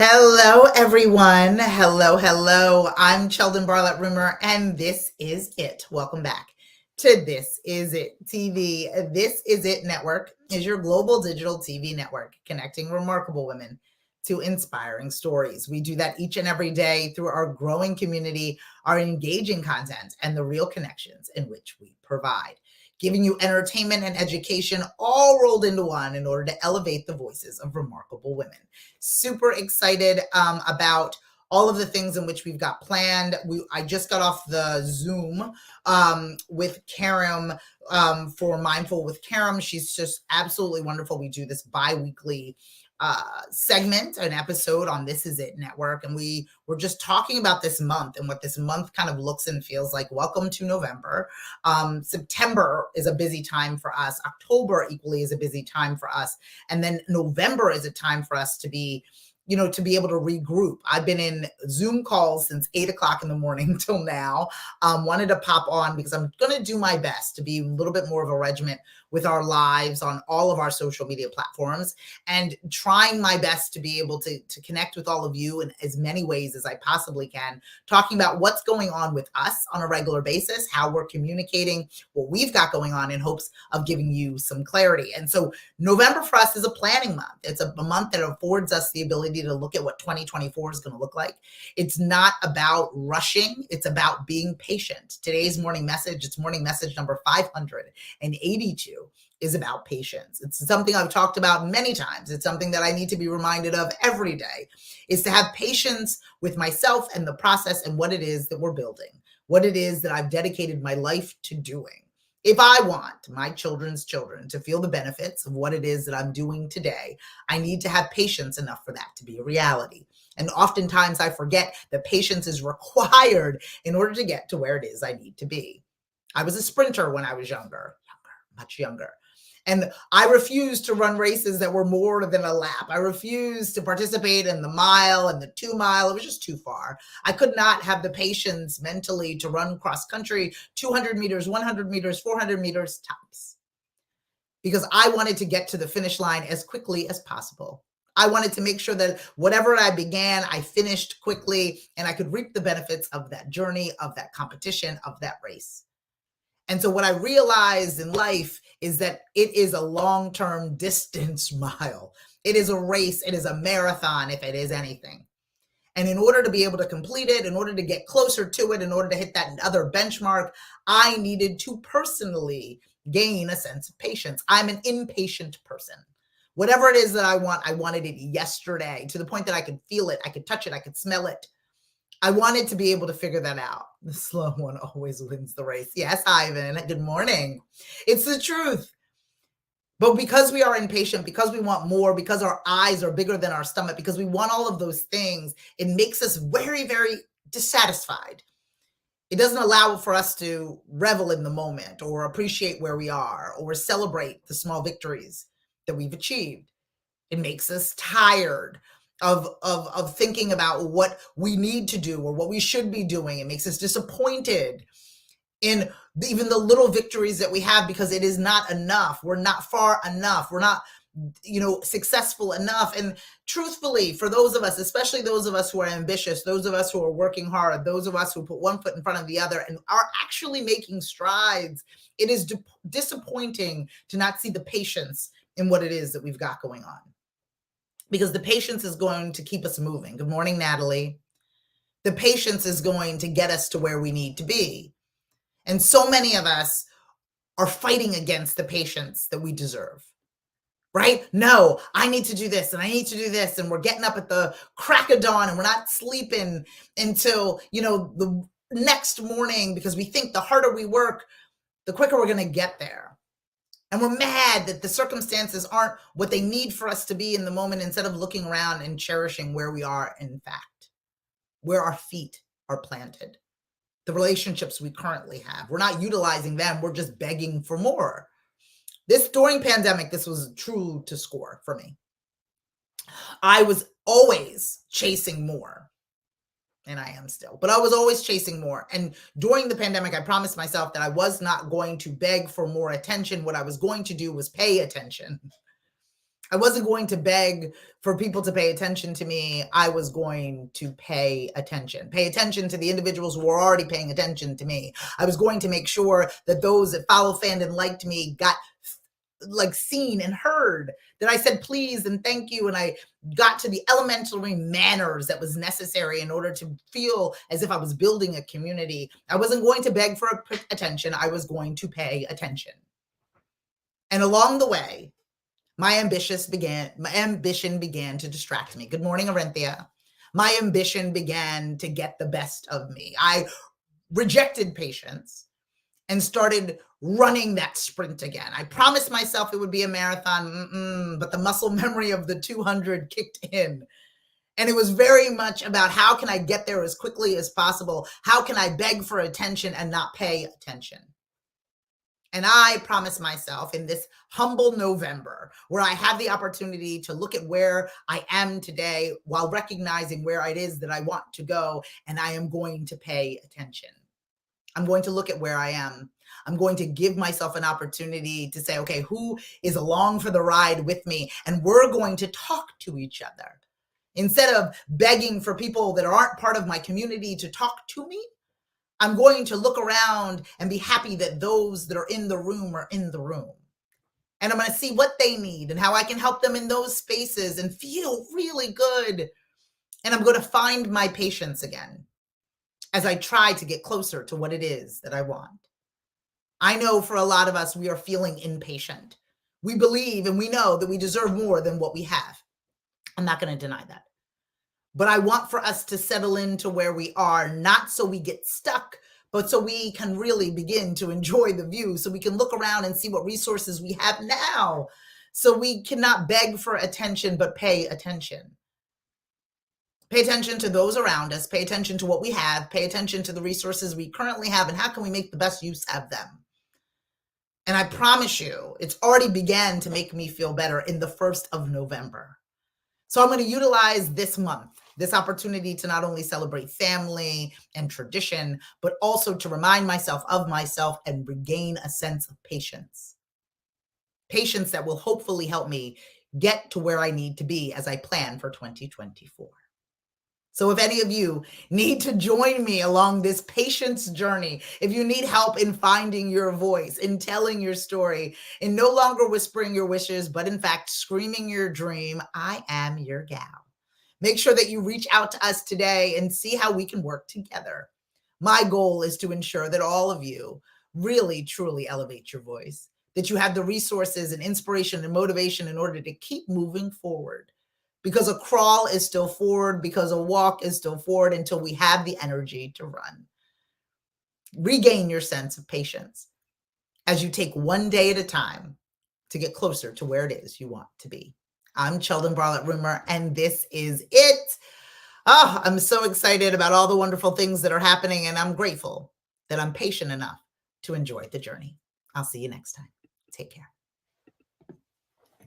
Hello, everyone. Hello. I'm Cheldin Barlattt Rumer, and this is it. Welcome back to This Is It TV. This Is It Network is your global digital TV network connecting remarkable women to inspiring stories. We do that each and every day through our growing community, our engaging content, and the real connections in which we provide, giving you entertainment and education all rolled into one in order to elevate the voices of remarkable women. Super excited about all of the things in which we've got planned. I just got off the Zoom with Karim for Mindful with Karim. She's just absolutely wonderful. We do this bi-weekly segment, an episode on This Is It Network. And we were just talking about this month and what this month kind of looks and feels like. Welcome to November. September is a busy time for us. October equally is a busy time for us. And then November is a time for us to be able to regroup. I've been in Zoom calls since 8 o'clock in the morning till now. Wanted to pop on because I'm going to do my best to be a little bit more of a regiment with our lives on all of our social media platforms, and trying my best to be able to connect with all of you in as many ways as I possibly can, talking about what's going on with us on a regular basis, how we're communicating what we've got going on in hopes of giving you some clarity. And so November for us is a planning month. It's a month that affords us the ability to look at what 2024 is going to look like. It's not about rushing. It's about being patient. Today's morning message, it's morning message number 582, is about patience. It's something I've talked about many times. It's something that I need to be reminded of every day, is to have patience with myself and the process and what it is that we're building, what it is that I've dedicated my life to doing. If I want my children's children to feel the benefits of what it is that I'm doing today, I need to have patience enough for that to be a reality. And oftentimes I forget that patience is required in order to get to where it is I need to be. I was a sprinter when I was much younger. And I refused to run races that were more than a lap. I refused to participate in the mile and the 2 mile. It was just too far. I could not have the patience mentally to run cross country, 200 meters, 100 meters, 400 meters tops, because I wanted to get to the finish line as quickly as possible. I wanted to make sure that whatever I began, I finished quickly, and I could reap the benefits of that journey, of that competition, of that race. And so what I realized in life is that it is a long-term distance mile. It is a race. It is a marathon, if it is anything. And in order to be able to complete it, in order to get closer to it, in order to hit that other benchmark, I needed to personally gain a sense of patience. I'm an impatient person. Whatever it is that I wanted it yesterday, to the point that I could feel it, I could touch it, I could smell it. I wanted to be able to figure that out. The slow one always wins the race. Yes, Ivan, good morning. It's the truth. But because we are impatient, because we want more, because our eyes are bigger than our stomach, because we want all of those things, it makes us very, very dissatisfied. It doesn't allow for us to revel in the moment or appreciate where we are or celebrate the small victories that we've achieved. It makes us tired of thinking about what we need to do or what we should be doing. It makes us disappointed in even the little victories that we have, because it is not enough. We're not far enough. We're not, successful enough. And truthfully, for those of us, especially those of us who are ambitious, those of us who are working hard, those of us who put one foot in front of the other and are actually making strides, it is disappointing to not see the patience in what it is that we've got going on. Because the patience is going to keep us moving. Good morning, Natalie. The patience is going to get us to where we need to be. And so many of us are fighting against the patience that we deserve, right? No, I need to do this and I need to do this. And we're getting up at the crack of dawn and we're not sleeping until, the next morning, because we think the harder we work, the quicker we're going to get there. And we're mad that the circumstances aren't what they need for us to be in the moment, instead of looking around and cherishing where we are, in fact, where our feet are planted, the relationships we currently have. We're not utilizing them. We're just begging for more. During pandemic, this was true to score for me. I was always chasing more. And I am still, but I was always chasing more. And during the pandemic, I promised myself that I was not going to beg for more attention. What I was going to do was pay attention. I wasn't going to beg for people to pay attention to me. I was going to pay attention to the individuals who were already paying attention to me. I was going to make sure that those that follow, fanned, and liked me got like seen and heard, that I said please and thank you, and I got to the elementary manners that was necessary in order to feel as if I was building a community. I wasn't going to beg for attention. I was going to pay attention. And along the way, my ambition began to distract me. Good morning, Arenthia. My ambition began to get the best of me. I rejected patience and started running that sprint again. I promised myself it would be a marathon, but the muscle memory of the 200 kicked in. And it was very much about how can I get there as quickly as possible? How can I beg for attention and not pay attention? And I promised myself in this humble November, where I have the opportunity to look at where I am today while recognizing where it is that I want to go, and I am going to pay attention. I'm going to look at where I am. I'm going to give myself an opportunity to say, okay, who is along for the ride with me? And we're going to talk to each other. Instead of begging for people that aren't part of my community to talk to me, I'm going to look around and be happy that those that are in the room are in the room. And I'm going to see what they need and how I can help them in those spaces and feel really good. And I'm going to find my patience again as I try to get closer to what it is that I want. I know for a lot of us, we are feeling impatient. We believe and we know that we deserve more than what we have. I'm not going to deny that. But I want for us to settle into where we are, not so we get stuck, but so we can really begin to enjoy the view, so we can look around and see what resources we have now. So we cannot beg for attention, but pay attention. Pay attention to those around us, pay attention to what we have, pay attention to the resources we currently have, and how can we make the best use of them. And I promise you, it's already began to make me feel better in the 1st of November. So I'm going to utilize this month, this opportunity to not only celebrate family and tradition, but also to remind myself of myself and regain a sense of patience. Patience that will hopefully help me get to where I need to be as I plan for 2024. So if any of you need to join me along this patience journey, if you need help in finding your voice, in telling your story, in no longer whispering your wishes, but in fact screaming your dream, I am your gal. Make sure that you reach out to us today and see how we can work together. My goal is to ensure that all of you really, truly elevate your voice, that you have the resources and inspiration and motivation in order to keep moving forward. Because a crawl is still forward, because a walk is still forward until we have the energy to run. Regain your sense of patience as you take one day at a time to get closer to where it is you want to be. I'm Cheldin Barlattt Rumer, and this is it. Oh, I'm so excited about all the wonderful things that are happening, and I'm grateful that I'm patient enough to enjoy the journey. I'll see you next time. Take care.